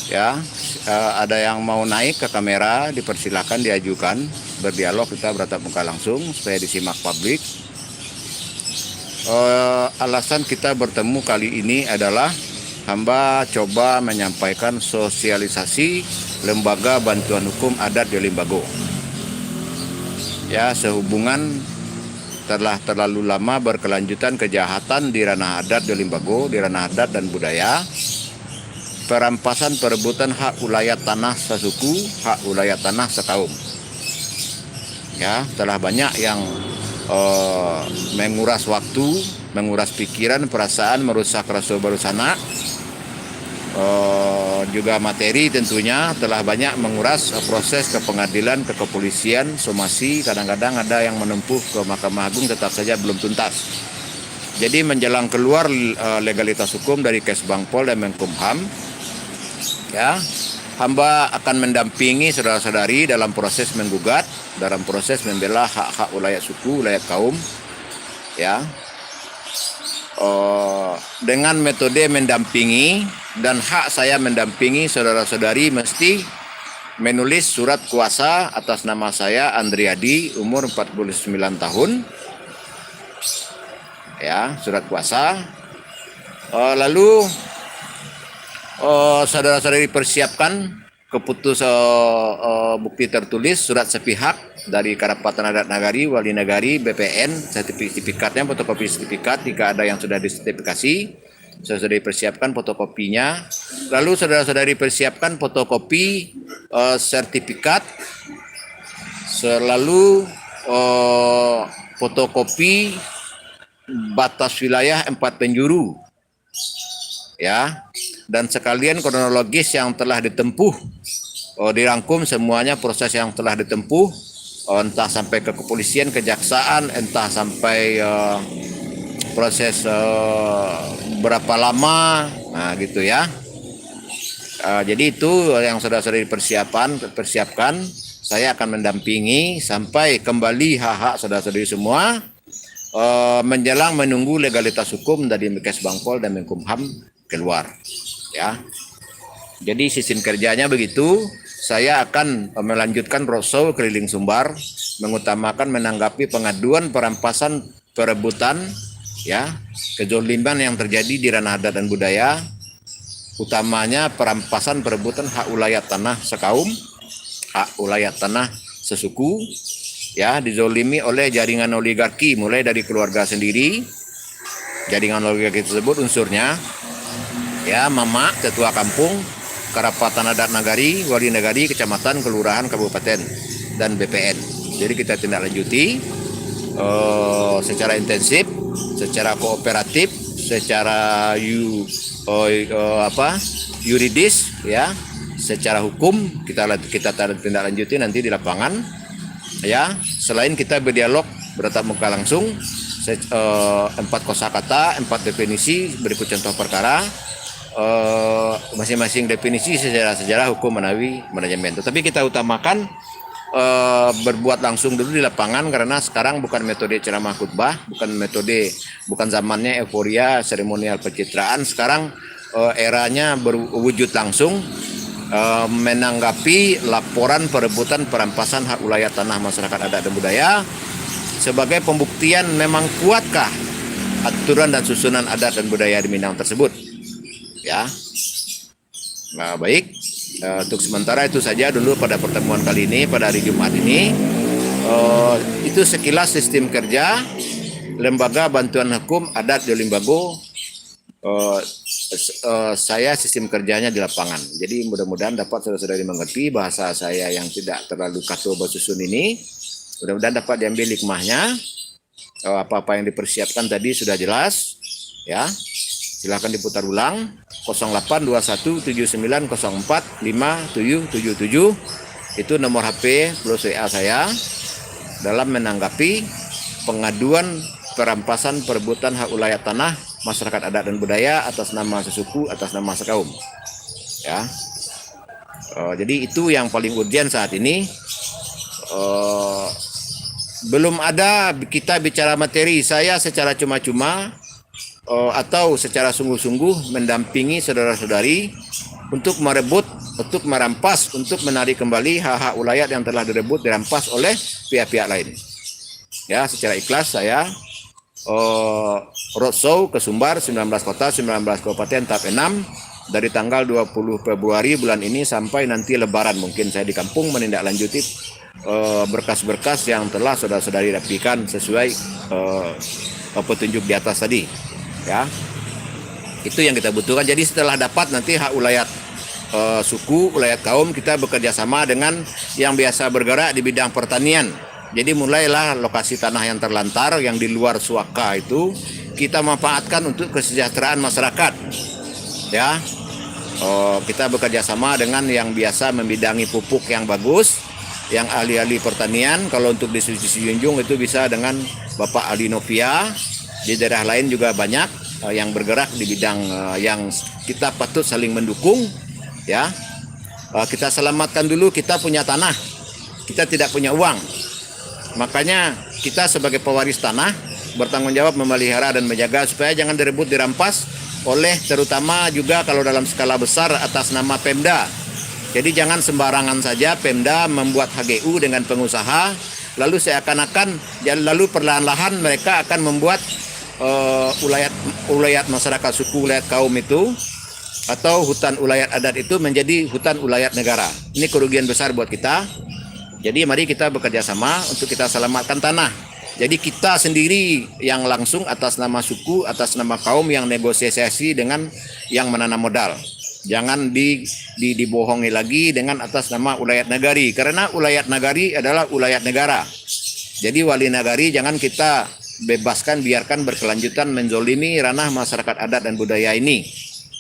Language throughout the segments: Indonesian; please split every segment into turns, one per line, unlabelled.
Ya, ada yang mau naik ke kamera, dipersilakan diajukan, berdialog kita bertatap muka langsung supaya disimak publik. Alasan kita bertemu kali ini adalah hamba coba menyampaikan sosialisasi Lembaga Bantuan Hukum Adat di Limbago. Ya, sehubungan telah terlalu lama berkelanjutan kejahatan di ranah adat di Limbago, di ranah adat dan budaya, perampasan perebutan hak ulayat tanah sesuku, hak ulayat tanah sekaum. Ya, telah banyak yang menguras waktu, menguras pikiran, perasaan, merusak rasa bersanak, juga materi tentunya telah banyak menguras proses ke pengadilan, ke kepolisian, somasi, kadang-kadang ada yang menempuh ke Mahkamah Agung tetap saja belum tuntas. Jadi menjelang keluar legalitas hukum dari Kesbangpol dan Menkumham, ya, hamba akan mendampingi saudara-saudari dalam proses menggugat, dalam proses membela hak-hak ulayat suku, ulayat kaum, ya, dengan metode mendampingi, dan hak saya mendampingi saudara-saudari mesti menulis surat kuasa atas nama saya Andriadi, umur 49 tahun, ya, surat kuasa. Lalu saudara-saudari persiapkan bukti tertulis surat sepihak dari Karapatan Adat Nagari, Wali Nagari, BPN, sertifikatnya, fotokopi sertifikat jika ada yang sudah disertifikasi. Saudara-saudari persiapkan fotokopinya. Lalu saudara-saudari persiapkan fotokopi sertifikat, selalu fotokopi batas wilayah 4 penjuru, ya, dan sekalian kronologis yang telah ditempuh, dirangkum semuanya proses yang telah ditempuh, entah sampai ke kepolisian, kejaksaan, entah sampai proses berapa lama, nah gitu ya. Jadi itu yang saudara-saudari persiapkan. Saya akan mendampingi sampai kembali hak-hak saudara-saudari semua, menjelang menunggu legalitas hukum dari Kesbangpol dan Menkumham keluar, ya. Jadi sistem kerjanya begitu. Saya akan melanjutkan roadshow keliling Sumbar, mengutamakan menanggapi pengaduan perampasan perebutan, ya, kezoliman yang terjadi di ranah adat dan budaya, utamanya perampasan perebutan hak ulayat tanah sekaum, hak ulayat tanah sesuku, ya, dizolimi oleh jaringan oligarki mulai dari keluarga sendiri. Jaringan oligarki tersebut unsurnya, ya, mama, ketua kampung, Karapatan Adat Nagari, Wali Nagari, kecamatan, kelurahan, kabupaten, dan BPN. Jadi kita tindak lanjuti secara intensif, secara kooperatif, secara yuridis, ya, secara hukum kita tindak lanjuti nanti di lapangan, ya. Selain kita berdialog bertatap muka langsung, 4 kosakata, 4 definisi, berikut contoh perkara, masing-masing definisi sejarah hukum menawi manajemen. Tetapi kita utamakan berbuat langsung dulu di lapangan, karena sekarang bukan metode ceramah khutbah, bukan zamannya euforia seremonial pencitraan. Sekarang eranya berwujud langsung, menanggapi laporan perebutan perampasan hak ulayat tanah masyarakat adat dan budaya sebagai pembuktian memang kuatkah aturan dan susunan adat dan budaya di Minang tersebut, ya. Nah, baik, untuk sementara itu saja dulu pada pertemuan kali ini, pada hari Jumat ini. Itu sekilas sistem kerja Lembaga Bantuan Hukum Adat di Limbago. Saya sistem kerjanya di lapangan. Jadi mudah-mudahan dapat saudara-saudari mengerti bahasa saya yang tidak terlalu kaku bersusun ini. Mudah-mudahan dapat diambil hikmahnya. Apa-apa yang dipersiapkan tadi sudah jelas, ya. Silakan diputar ulang. 082179045777 itu nomor HP plus WA saya dalam menanggapi pengaduan perampasan perebutan hak ulayat tanah masyarakat adat dan budaya atas nama sesuku, atas nama sekaum, ya. Jadi itu yang paling urgent saat ini. Belum ada kita bicara materi, saya secara cuma-cuma atau secara sungguh-sungguh mendampingi saudara-saudari untuk merebut, untuk merampas, untuk menarik kembali hak-hak ulayat yang telah direbut, dirampas oleh pihak-pihak lain. Ya, secara ikhlas saya roadshow ke Sumbar 19 kota, 19 kabupaten tahap 6 dari tanggal 20 Februari bulan ini sampai nanti Lebaran. Mungkin saya di kampung menindaklanjuti berkas-berkas yang telah saudara-saudari rapikan sesuai petunjuk di atas tadi. Ya, itu yang kita butuhkan. Jadi setelah dapat nanti hak ulayat suku, ulayat kaum, kita bekerja sama dengan yang biasa bergerak di bidang pertanian. Jadi mulailah lokasi tanah yang terlantar yang di luar suaka itu kita manfaatkan untuk kesejahteraan masyarakat. Ya, kita bekerja sama dengan yang biasa membidangi pupuk yang bagus, yang ahli-ahli pertanian. Kalau untuk di Junjung itu bisa dengan Bapak Aldi Novia. Di daerah lain juga banyak yang bergerak di bidang yang kita patut saling mendukung. Ya, kita selamatkan dulu, kita punya tanah, kita tidak punya uang. Makanya kita sebagai pewaris tanah bertanggung jawab memelihara dan menjaga supaya jangan direbut, dirampas oleh, terutama juga kalau dalam skala besar atas nama Pemda. Jadi jangan sembarangan saja Pemda membuat HGU dengan pengusaha, lalu seakan-akan lalu perlahan-lahan mereka akan membuat ulayat masyarakat suku, ulayat kaum itu atau hutan ulayat adat itu menjadi hutan ulayat negara. Ini kerugian besar buat kita. Jadi mari kita bekerja sama untuk kita selamatkan tanah. Jadi kita sendiri yang langsung atas nama suku, atas nama kaum yang negosiasi dengan yang menanam modal. Jangan dibohongi lagi dengan atas nama ulayat nagari. Karena ulayat nagari adalah ulayat negara. Jadi wali nagari jangan kita bebaskan, biarkan berkelanjutan menzolimi ranah masyarakat adat dan budaya ini.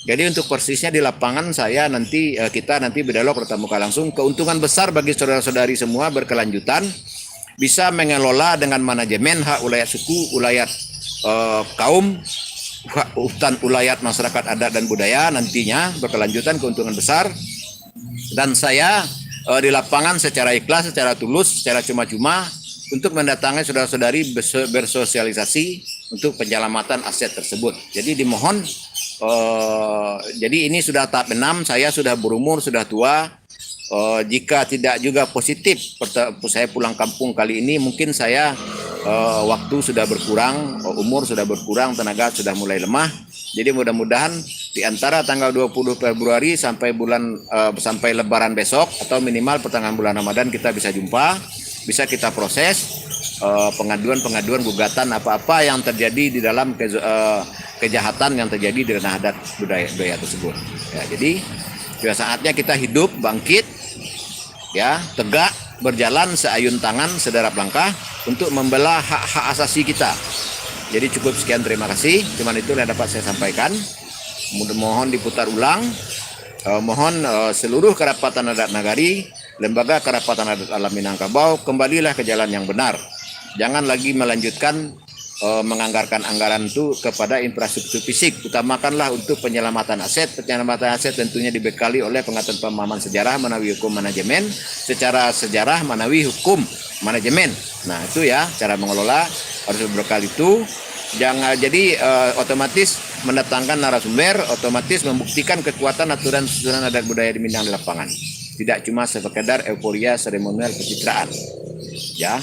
Jadi untuk persisnya di lapangan kita nanti berdialog bertemu langsung. Keuntungan besar bagi saudara-saudari semua berkelanjutan bisa mengelola dengan manajemen hak ulayat suku, ulayat kaum, hutan ulayat masyarakat adat dan budaya nantinya berkelanjutan, keuntungan besar. Dan saya di lapangan secara ikhlas, secara tulus, secara cuma-cuma untuk mendatangi saudara-saudari bersosialisasi untuk penyelamatan aset tersebut. Jadi dimohon, jadi ini sudah tahap 6, saya sudah berumur, sudah tua. Jika tidak juga positif saya pulang kampung kali ini, mungkin saya waktu sudah berkurang, umur sudah berkurang, tenaga sudah mulai lemah. Jadi mudah-mudahan di antara tanggal 20 Februari sampai sampai Lebaran besok atau minimal pertengahan bulan Ramadan kita bisa jumpa, bisa kita proses pengaduan gugatan apa-apa yang terjadi di dalam kejahatan yang terjadi di ranah adat budaya tersebut. Ya, jadi sudah saatnya kita hidup, bangkit, ya, tegak, berjalan seayun tangan, sederap langkah untuk membela hak-hak asasi kita. Jadi cukup sekian, terima kasih. Cuman itu yang dapat saya sampaikan. Mohon diputar ulang. Mohon seluruh kerapatan adat nagari, lembaga kerapatan adat alam Minangkabau, kembalilah ke jalan yang benar. Jangan lagi melanjutkan menganggarkan anggaran itu kepada infrastruktur fisik, utamakanlah untuk penyelamatan aset. Penyelamatan aset tentunya dibekali oleh pengetahuan pemahaman sejarah menawi hukum manajemen, secara sejarah menawi hukum manajemen. Nah itu ya cara mengelola harus berbekal itu. Jangan jadi otomatis mendatangkan narasumber, otomatis membuktikan kekuatan aturan susunan adat budaya di Minang di lapangan. Tidak cuma sekedar euforia seremonial pencitraan. Ya,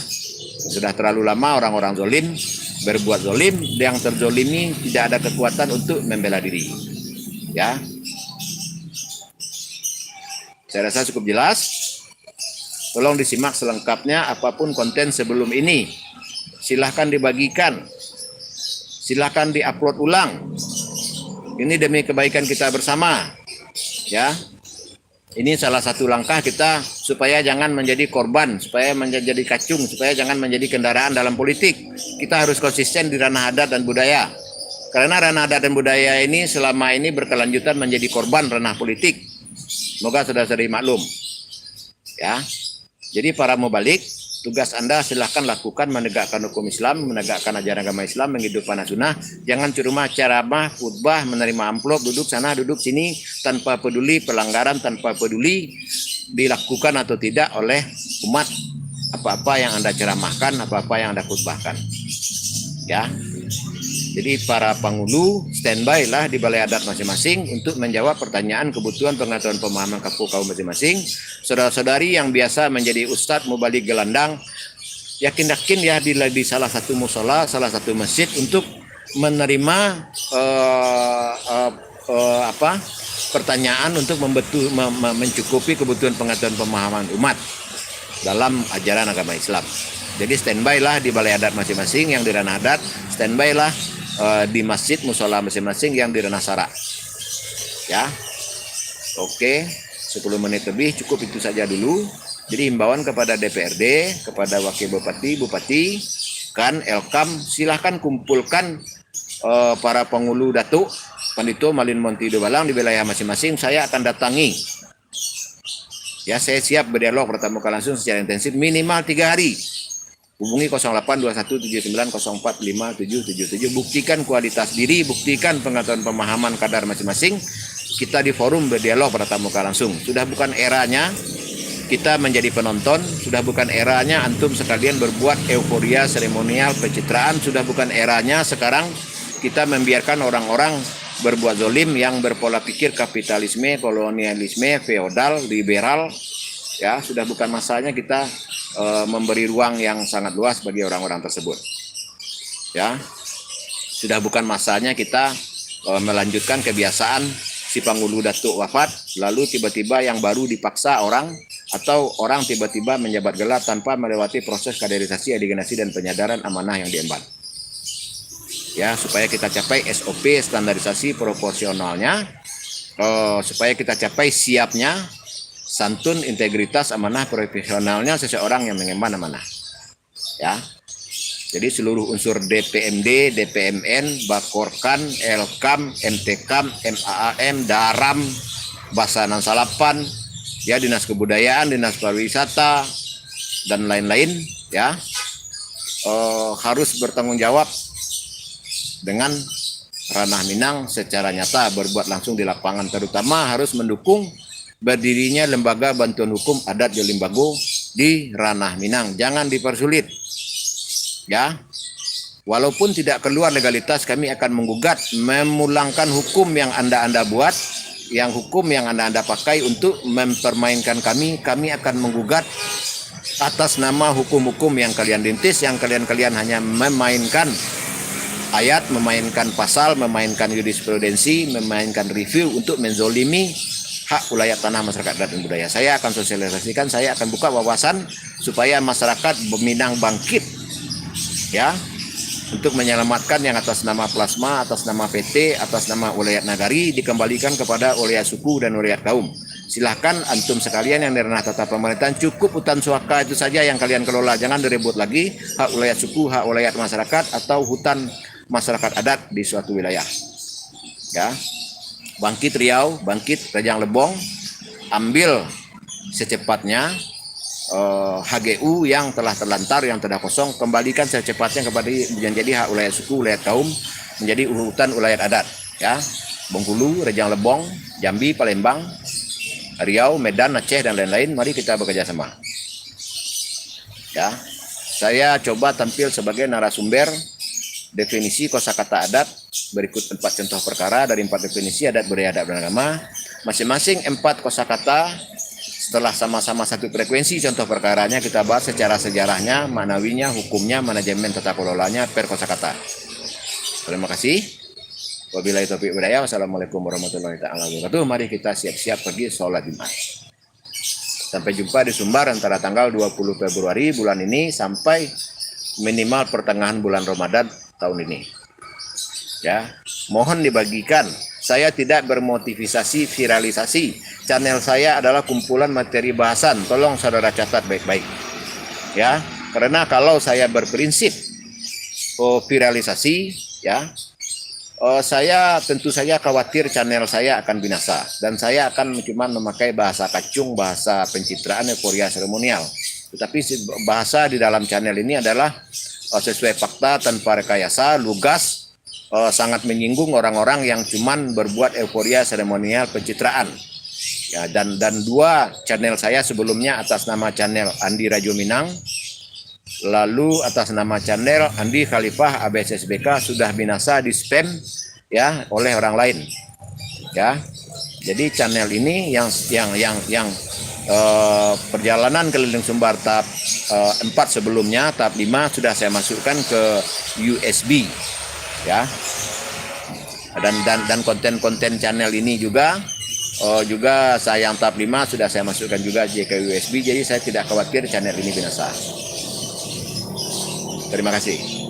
sudah terlalu lama orang-orang zolim berbuat zolim, yang terzolimi tidak ada kekuatan untuk membela diri. Ya, saya rasa cukup jelas. Tolong disimak selengkapnya apapun konten sebelum ini. Silahkan dibagikan, silahkan diupload ulang. Ini demi kebaikan kita bersama. Ya, ini salah satu langkah kita supaya jangan menjadi korban, supaya menjadi kacung, supaya jangan menjadi kendaraan dalam politik. Kita harus konsisten di ranah adat dan budaya. Karena ranah adat dan budaya ini selama ini berkelanjutan menjadi korban ranah politik. Semoga saudara-saudari maklum. Ya. Jadi para mubalik, tugas Anda silahkan lakukan menegakkan hukum Islam, menegakkan ajaran agama Islam, menghidupkan sunnah. Jangan cuma ceramah, khutbah, menerima amplop, duduk sana, duduk sini, tanpa peduli pelanggaran, tanpa peduli dilakukan atau tidak oleh umat. Apa-apa yang Anda ceramahkan, apa-apa yang Anda khutbahkan. Ya. Jadi para penghulu standby lah di balai adat masing-masing untuk menjawab pertanyaan kebutuhan pengetahuan pemahaman kaum masing-masing. Saudara-saudari yang biasa menjadi ustadz mubalik gelandang, yakin-yakin ya di salah satu musola, salah satu masjid untuk menerima pertanyaan untuk mencukupi kebutuhan pengetahuan pemahaman umat dalam ajaran agama Islam. Jadi standby lah di balai adat masing-masing yang di ranah adat, standby lah di masjid musola masing-masing yang di ranah syara. Ya, oke, 10 menit lebih cukup itu saja dulu. Jadi himbauan kepada DPRD, kepada wakil bupati, kan Elkam, silahkan kumpulkan para penghulu datuk, Pandito Malin Monti Dobalang di wilayah masing-masing. Saya akan datangi. Ya, saya siap berdialog bertemu langsung secara intensif minimal 3 hari. Hubungi 082179045777. Buktikan kualitas diri, buktikan pengetahuan pemahaman kadar masing-masing. Kita di forum berdialog bertemu langsung. Sudah bukan eranya kita menjadi penonton, sudah bukan eranya antum sekalian berbuat euforia seremonial pencitraan, sudah bukan eranya sekarang kita membiarkan orang-orang berbuat zolim yang berpola pikir kapitalisme, kolonialisme, feodal, liberal. Ya, sudah bukan masanya kita memberi ruang yang sangat luas bagi orang-orang tersebut. Ya, sudah bukan masanya kita melanjutkan kebiasaan si penghulu datuk wafat, lalu tiba-tiba yang baru dipaksa orang, atau orang tiba-tiba menjabat gelar tanpa melewati proses kaderisasi, adigenasi, dan penyadaran amanah yang diemban. Ya, supaya kita capai SOP standarisasi proporsionalnya, supaya kita capai siapnya, santun, integritas, amanah, profesionalnya seseorang yang mengemban amanah. Ya, jadi seluruh unsur DPMD, DPMN, Bakorkan, Elkam, MTKam, MAAM, Daram, Basanan Salapan, ya, Dinas Kebudayaan, Dinas Pariwisata, dan lain-lain, ya, harus bertanggung jawab dengan ranah Minang secara nyata, berbuat langsung di lapangan, terutama harus mendukung berdirinya lembaga bantuan hukum adat Jolimbago di ranah Minang. Jangan dipersulit. Ya. Walaupun tidak keluar legalitas, kami akan menggugat, memulangkan hukum yang Anda buat, yang hukum yang Anda pakai untuk mempermainkan kami akan menggugat atas nama hukum-hukum yang kalian rintis, yang kalian hanya memainkan ayat, memainkan pasal, memainkan jurisprudensi, memainkan review untuk menzolimi hak wilayah tanah masyarakat adat dan budaya. Saya akan sosialisasikan, saya akan buka wawasan supaya masyarakat Minang bangkit, ya, untuk menyelamatkan yang atas nama plasma, atas nama PT, atas nama wilayah nagari dikembalikan kepada wilayah suku dan wilayah kaum. Silahkan antum sekalian yang di ranah tata pemerintahan, cukup hutan suaka itu saja yang kalian kelola, jangan direbut lagi hak wilayah suku, hak wilayah masyarakat atau hutan masyarakat adat di suatu wilayah. Ya. Bangkit Riau, bangkit Rejang Lebong, ambil secepatnya HGU yang telah terlantar, yang telah kosong, kembalikan secepatnya kepada menjadi hak wilayah suku, wilayah kaum, menjadi hutan wilayah adat. Ya, Bengkulu, Rejang Lebong, Jambi, Palembang, Riau, Medan, Aceh, dan lain-lain. Mari kita bekerja sama. Ya, saya coba tampil sebagai narasumber definisi kosakata adat, berikut 4 contoh perkara dari 4 definisi adat, budaya, adat, dan agama. Masing-masing 4 kosakata. Setelah sama-sama satu frekuensi contoh perkaranya, kita bahas secara sejarahnya, maknawinya, hukumnya, manajemen tata kelolanya per kosakata. Terima kasih. Wabillahi taufiq wal hidayah. Wassalamualaikum warahmatullahi wabarakatuh. Mari kita siap-siap pergi sholat Jumat. Sampai jumpa di Sumbar antara tanggal 20 Februari bulan ini sampai minimal pertengahan bulan Ramadan tahun ini. Ya, mohon dibagikan. Saya tidak bermotivasi viralisasi. Channel saya adalah kumpulan materi bahasan. Tolong saudara catat baik-baik. Ya, karena kalau saya berprinsip viralisasi, ya, saya tentu saja khawatir channel saya akan binasa, dan saya akan cuma memakai bahasa kacung, bahasa pencitraan, euforia seremonial. Tetapi bahasa di dalam channel ini adalah sesuai fakta, tanpa rekayasa, lugas, sangat menyinggung orang-orang yang cuman berbuat euforia seremonial pencitraan. Ya, dan 2 channel saya sebelumnya atas nama channel Andi Rajo Minang, Lalu atas nama channel Andi Khalifah ABSSBK sudah binasa di spam ya oleh orang lain. Ya. Jadi channel ini yang perjalanan keliling Sumbar tahap 4 sebelumnya, tahap 5 sudah saya masukkan ke USB ya. Dan konten-konten channel ini juga saya yang tahap 5 sudah saya masukkan juga ke USB, jadi saya tidak khawatir channel ini binasa. Terima kasih.